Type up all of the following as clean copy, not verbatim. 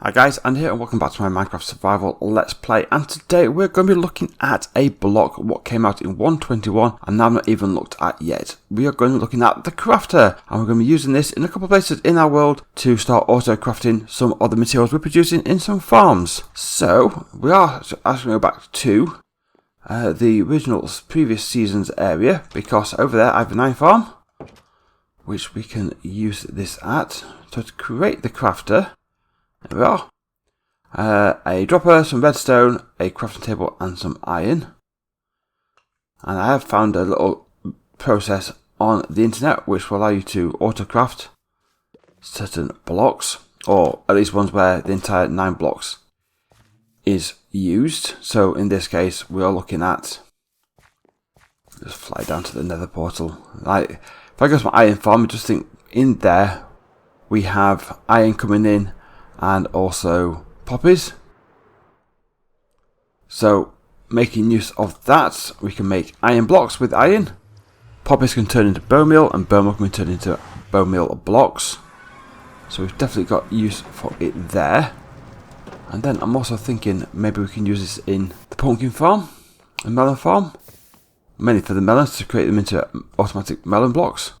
Hi guys, Andy here and welcome back to my Minecraft Survival Let's Play, and today we're going to be looking at a block what came out in 1.21 and I've not even looked at yet. We are going to be looking at the crafter, and we're going to be using this in a couple of places in our world to start auto crafting some of the materials we're producing in some farms. So we are actually going to go back to the original previous season's area, because over there I have an iron farm which we can use this at. So to create the crafter, there we are. A dropper, some redstone, a crafting table and some iron. And I have found a little process on the internet which will allow you to auto craft certain blocks, or at least ones where the entire 9 blocks is used. So in this case we are looking at, just fly down to the nether portal. If I go to my iron farm, I just think in there we have iron coming in and also poppies. So making use of that, we can make iron blocks with iron. Poppies can turn into bonemeal, and bonemeal can turn into bonemeal blocks. So we've definitely got use for it there. And then I'm also thinking maybe we can use this in the pumpkin farm and melon farm, mainly for the melons, to create them into automatic melon blocks.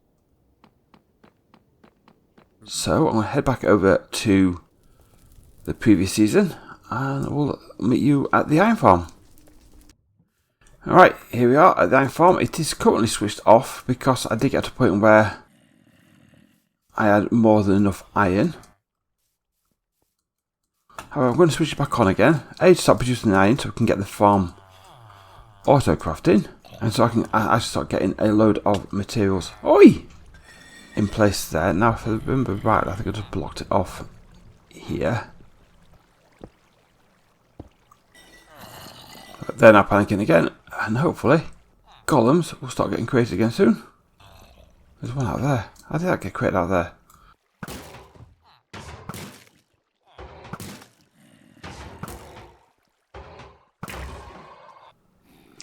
So I'm going to head back over to the previous season and we'll meet you at the iron farm. Alright, here we are at the iron farm. It is currently switched off because I did get to a point where I had more than enough iron. However, I'm going to switch it back on again, to start producing iron so we can get the farm auto crafting, and so I can actually start getting a load of materials in place there. Now if I remember right, I think I just blocked it off here. They're now panicking again, and hopefully golems will start getting created again soon. There's one out there. How did that get created out there?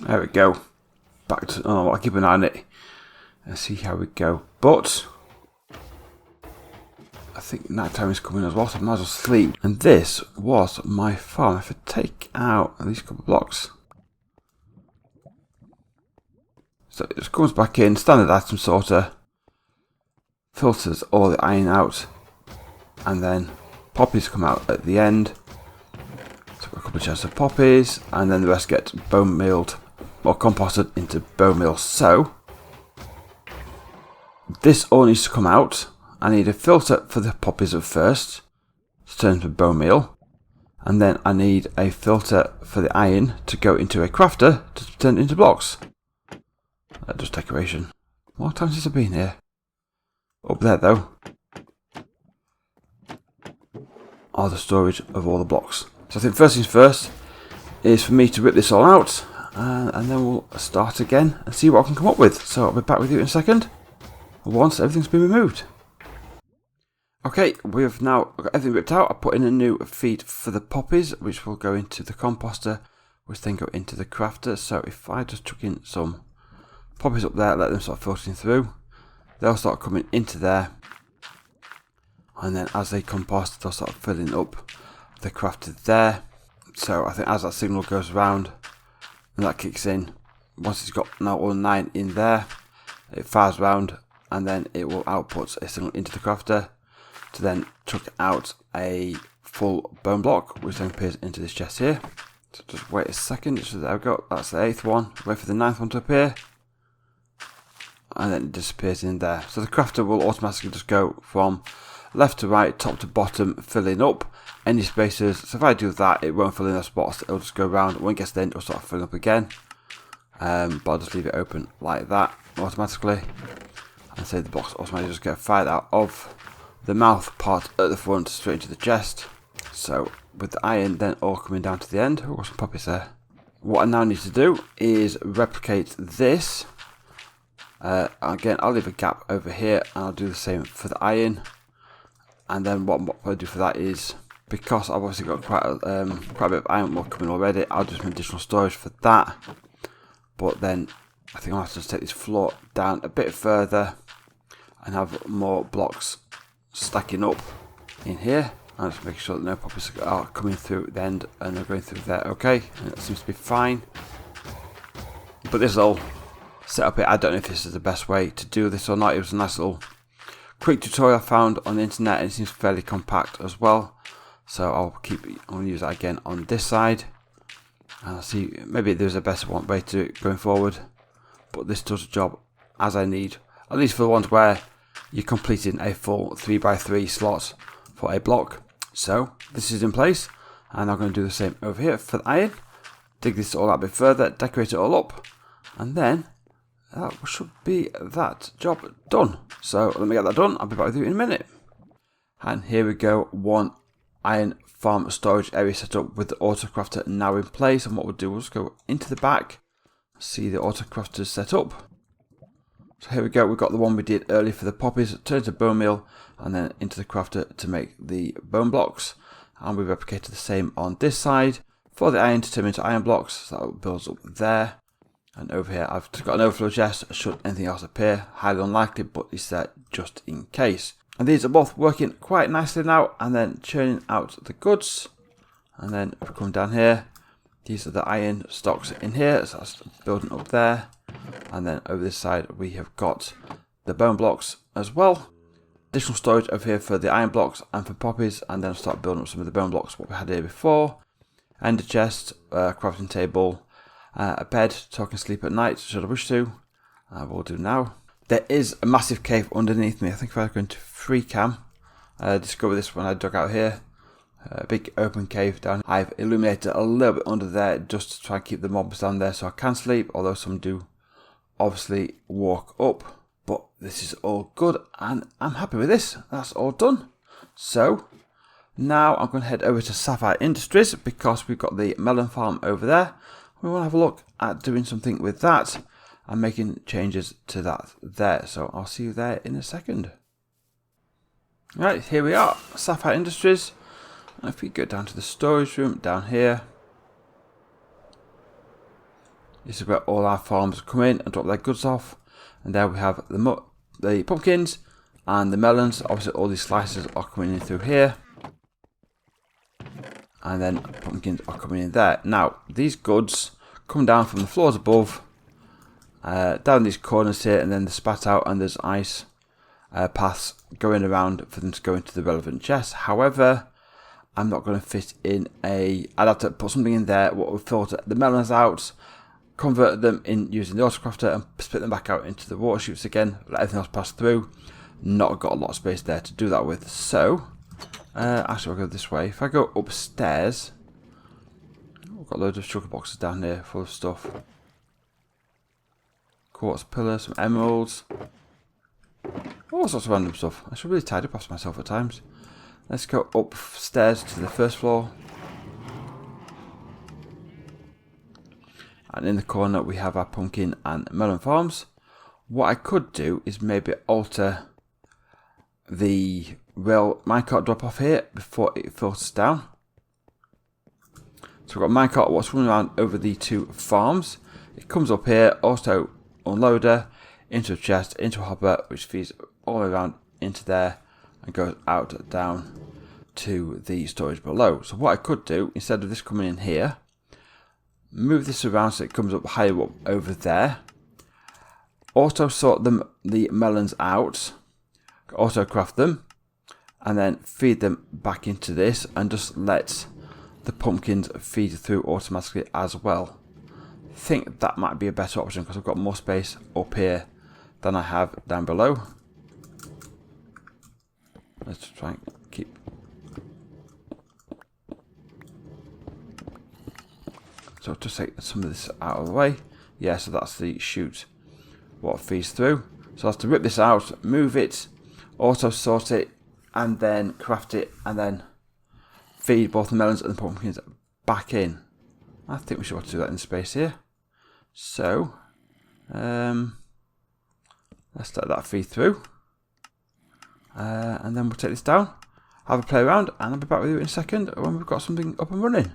There we go. Back to, I'll keep an eye on it and see how we go. But I think night time is coming as well, so I might as well sleep. And this was my farm. If I take out these couple of blocks, so it just comes back in, standard item sorter, filters all the iron out, and then poppies come out at the end. So a couple of chests of poppies, and then the rest get bone mealed or composted into bone meal. So this all needs to come out. I need a filter for the poppies at first to turn into bone meal, and then I need a filter for the iron to go into a crafter to turn it into blocks. Just decoration. What time since I've been here? Up there though are the storage of all the blocks. So I think first things first is for me to rip this all out, and then we'll start again and see what I can come up with. So I'll be back with you in a second once everything's been removed. Okay, we've now got everything ripped out. I put in a new feed for the poppies, which will go into the composter, which then go into the crafter. So if I just chuck in some poppies up there, let them start filtering through, they'll start coming into there, and then as they compost, they'll start filling up the crafter there. So I think as that signal goes around and that kicks in, once it's got now all 9 in there, it fires around and then it will output a signal into the crafter to then chuck out a full bone block, which then appears into this chest here. So just wait a second. So there we go. That's the 8th one. Wait for the 9th one to appear, and then it disappears in there. So the crafter will automatically just go from left to right, top to bottom, filling up any spaces. So if I do that, it won't fill in those spots. It'll just go around. When it gets to the end, it'll start filling up again. But I'll just leave it open like that automatically, and say the blocks automatically just get fired out of the mouth part at the front straight into the chest. So with the iron then all coming down to the end. Oh, got some poppies there. What I now need to do is replicate this. Again, I'll leave a gap over here and I'll do the same for the iron. And then what I'll do for that is, because I've obviously got quite a bit of iron coming already, I'll do some additional storage for that. But then I think I'll have to just take this floor down a bit further and have more blocks stacking up in here. And just making sure that no poppies are coming through the end and are going through there. Okay, and that seems to be fine. But this is all set up here. I don't know if this is the best way to do this or not. It was a nice little quick tutorial I found on the internet, and it seems fairly compact as well. So I'll use that again on this side. And I'll see, maybe there's a better way to do it going forward. But this does the job as I need. At least for the ones where you're completing a full 3x3 slot for a block. So this is in place, and I'm going to do the same over here for the iron. Dig this all out a bit further, decorate it all up, and then that should be that job done. So let me get that done. I'll be back with you in a minute. And here we go, one iron farm storage area set up with the autocrafter now in place. And what we'll do is go into the back, see the autocrafter set up. So here we go, we've got the one we did earlier for the poppies, turn to bone meal, and then into the crafter to make the bone blocks. And we've replicated the same on this side for the iron to turn into iron blocks, so that builds up there. And over here I've got an overflow chest, should anything else appear, highly unlikely, but it's there just in case. And these are both working quite nicely now, and then churning out the goods. And then if we come down here, these are the iron stocks in here, so that's building up there. And then over this side we have got the bone blocks as well. Additional storage over here for the iron blocks and for poppies, and then I'll start building up some of the bone blocks what we had here before. And a chest, crafting table, a bed so I can sleep at night should I wish to. We'll do now. There is a massive cave underneath me. I think if I go into free cam, discover this when I dug out here. A big open cave down. I've illuminated a little bit under there just to try and keep the mobs down there so I can sleep, although some do obviously walk up. But this is all good and I'm happy with this. That's all done. So now I'm going to head over to Sapphire Industries because we've got the Melon Farm over there. We want to have a look at doing something with that and making changes to that there. So I'll see you there in a second. Right, here we are, Sapphire Industries. And if we go down to the storage room down here, this is where all our farms come in and drop their goods off. And there we have the pumpkins and the melons. Obviously all these slices are coming in through here. And then pumpkins are coming in there. Now, these goods come down from the floors above, down these corners here, and then they're spat out, and there's ice paths going around for them to go into the relevant chests. However, I'm not going to fit in I'd have to put something in there what would filter the melons out, convert them in using the autocrafter, and split them back out into the water chutes again, let everything else pass through. Not got a lot of space there to do that with. So actually I'll go this way. If I go upstairs, we've got loads of sugar boxes down here full of stuff. Quartz pillar, some emeralds, all sorts of random stuff. I should really tidy up after myself at times. Let's go upstairs to the first floor. And in the corner we have our pumpkin and melon farms. What I could do is maybe alter the rail minecart drop off here before it filters down. So we've got minecart what's running around over the two farms. It comes up here, also unloader, into a chest, into a hopper, which feeds all the way around into there and goes out down to the storage below. So what I could do, instead of this coming in here, move this around so it comes up higher up over there. Auto sort the melons out, auto craft them, and then feed them back into this and just let the pumpkins feed through automatically as well. I think that might be a better option because I've got more space up here than I have down below. Let's try and keep. So just take some of this out of the way. Yeah, so that's the chute what feeds through. So I have to rip this out, move it, auto sort it, and then craft it, and then feed both the melons and the pumpkins back in. I think we should want to do that in space here. So let's let that feed through, and then we'll take this down, have a play around, and I'll be back with you in a second when we've got something up and running.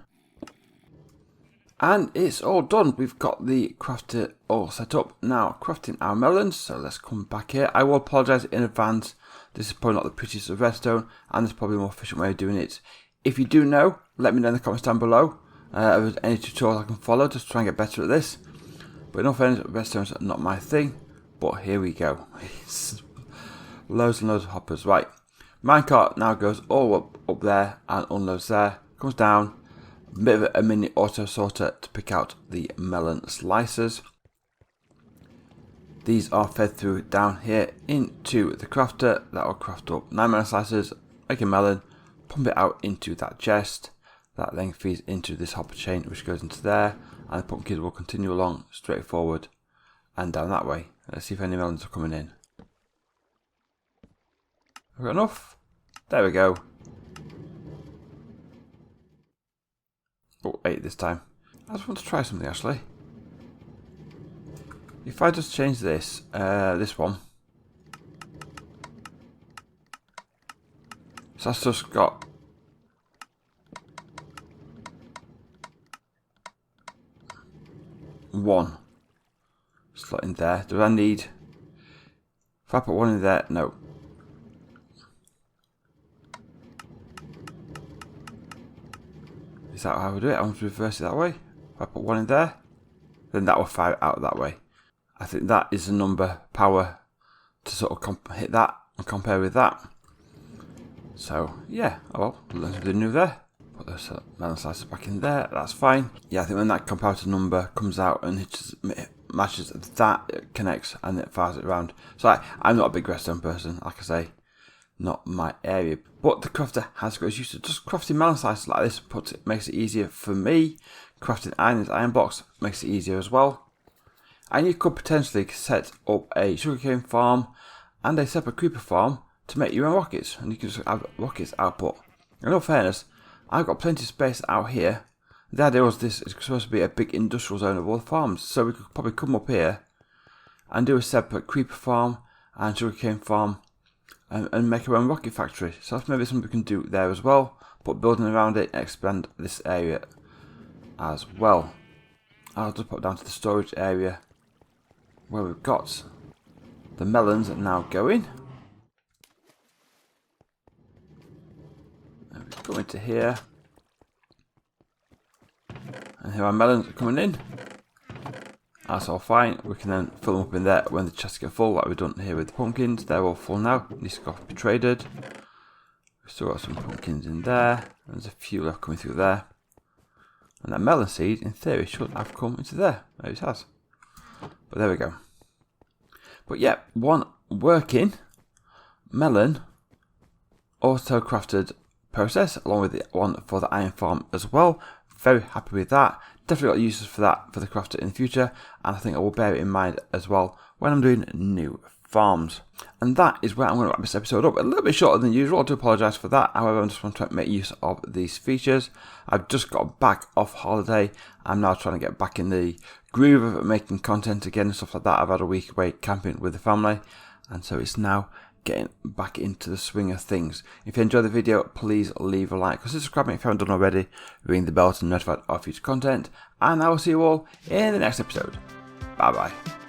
And it's all done. We've got the crafter all set up. Now, crafting our melons. So let's come back here. I will apologise in advance. This is probably not the prettiest of redstone, and there's probably a more efficient way of doing it. If you do know, let me know in the comments down below. If there's any tutorials I can follow, just try and get better at this. But in all fairness, redstone's not my thing. But here we go. Loads and loads of hoppers. Right. Minecart now goes all up there and unloads there. Comes down. A bit of a mini auto sorter to pick out the melon slicers. These are fed through down here into the crafter. That will craft up 9 melon slicers, make a melon, pump it out into that chest. That then feeds into this hopper chain which goes into there, and the pumpkins will continue along straight forward and down that way. Let's see if any melons are coming in. Have we got enough? There we go. Oh, 8 this time. I just want to try something actually. If I just change this, this one. So that's just got one slot in there. Do I need? If I put one in there, no. Is that how I do it? I want to reverse it that way. If I put one in there, then that will fire out that way. I think that is the number power to sort of hit that and compare with that. So yeah, oh well, learn something new there. Put those melon slices back in there. That's fine. Yeah, I think when that comparator number comes out and matches that, it connects and it fires it around. So I'm not a big redstone person, like I say. Not my area, but the crafter has got used to just crafting melon slices like this. Makes it easier for me. Crafting iron blocks makes it easier as well. And you could potentially set up a sugarcane farm and a separate creeper farm to make your own rockets, and you can just have rockets output. In all fairness, I've got plenty of space out here. The idea was this is supposed to be a big industrial zone of all the farms, so we could probably come up here and do a separate creeper farm and sugarcane farm. And make our own rocket factory. So that's maybe something we can do there as well. Put building around it and expand this area as well. I'll just put down to the storage area where we've got the melons now going. And we go into here. And here our melons are coming in. That's all fine. We can then fill them up in there when the chests get full, like we've done here with the pumpkins. They're all full now. These got to be traded. We've still got some pumpkins in there. There's a few left coming through there. And that melon seed, in theory, should have come into there. Maybe it has. But there we go. But yeah, one working melon auto crafted process, along with the one for the iron farm as well. Very happy with that. Definitely got uses for that for the crafter in the future, and I think I will bear it in mind as well when I'm doing new farms. And that is where I'm going to wrap this episode up. A little bit shorter than usual. I do apologise for that. However, I just want to make use of these features. I've just got back off holiday. I'm now trying to get back in the groove of making content again and stuff like that. I've had a week away camping with the family, and so it's now getting back into the swing of things. If you enjoyed the video, please leave a like, consider subscribing if you haven't done already, ring the bell to be notified of future content, and I will see you all in the next episode. Bye bye.